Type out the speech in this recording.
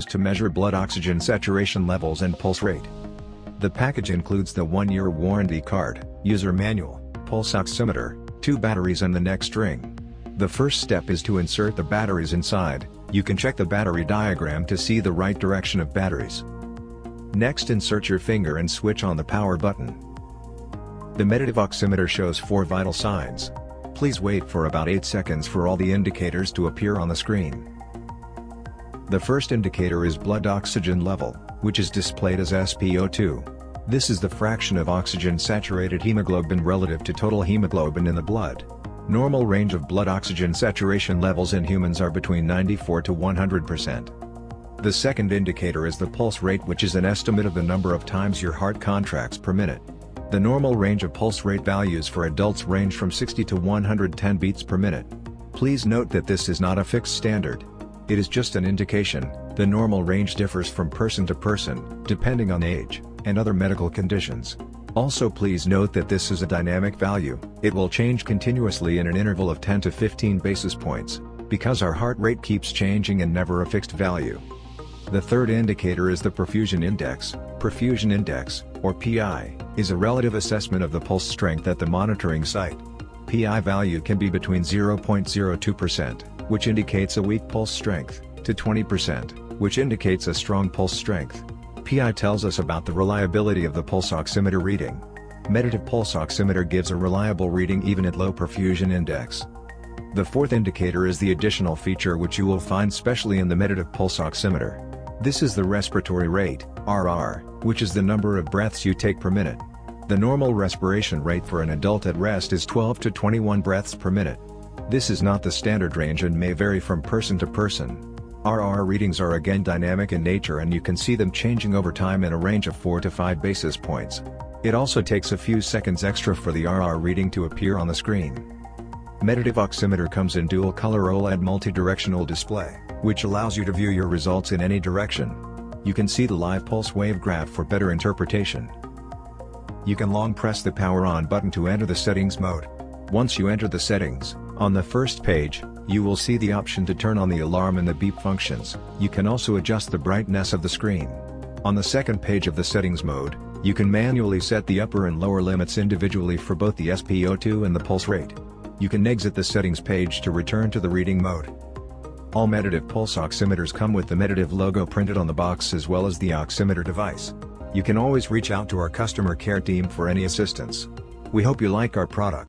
to measure blood oxygen saturation levels and pulse rate. The package includes the 1-year warranty card, user manual, pulse oximeter, 2 batteries and the neck string. The first step is to insert the batteries inside. You can check the battery diagram to see the right direction of batteries. Next, insert your finger and switch on the power button. The MEDITIVE oximeter shows 4 vital signs. Please wait for about 8 seconds for all the indicators to appear on the screen. The first indicator is blood oxygen level, which is displayed as SpO2. This is the fraction of oxygen-saturated hemoglobin relative to total hemoglobin in the blood. Normal range of blood oxygen saturation levels in humans are between 94 to 100%. The second indicator is the pulse rate, which is an estimate of the number of times your heart contracts per minute. The normal range of pulse rate values for adults range from 60 to 110 beats per minute. Please note that this is not a fixed standard. It is just an indication. The normal range differs from person to person, depending on age and other medical conditions. Also, please note that this is a dynamic value. It will change continuously in an interval of 10 to 15 basis points, because our heart rate keeps changing and never a fixed value. The third indicator is the perfusion index. Perfusion index, or PI, is a relative assessment of the pulse strength at the monitoring site. PI value can be between 0.02%, which indicates a weak pulse strength, to 20%, which indicates a strong pulse strength. PI tells us about the reliability of the pulse oximeter reading. MEDITIVE Pulse Oximeter gives a reliable reading even at low perfusion index. The fourth indicator is the additional feature which you will find specially in the MEDITIVE Pulse Oximeter. This is the respiratory rate, RR, which is the number of breaths you take per minute. The normal respiration rate for an adult at rest is 12 to 21 breaths per minute. This is not the standard range and may vary from person to person. RR readings are again dynamic in nature, and you can see them changing over time in a range of 4 to 5 basis points. It also takes a few seconds extra for the RR reading to appear on the screen. MEDITIVE oximeter comes in dual-color OLED multi-directional display, which allows you to view your results in any direction. You can see the live pulse wave graph for better interpretation. You can long press the power on button to enter the settings mode. Once you enter the settings, on the first page, you will see the option to turn on the alarm and the beep functions. You can also adjust the brightness of the screen. On the second page of the settings mode, you can manually set the upper and lower limits individually for both the SpO2 and the pulse rate. You can exit the settings page to return to the reading mode. All MEDITIVE pulse oximeters come with the MEDITIVE logo printed on the box as well as the oximeter device. You can always reach out to our customer care team for any assistance. We hope you like our product.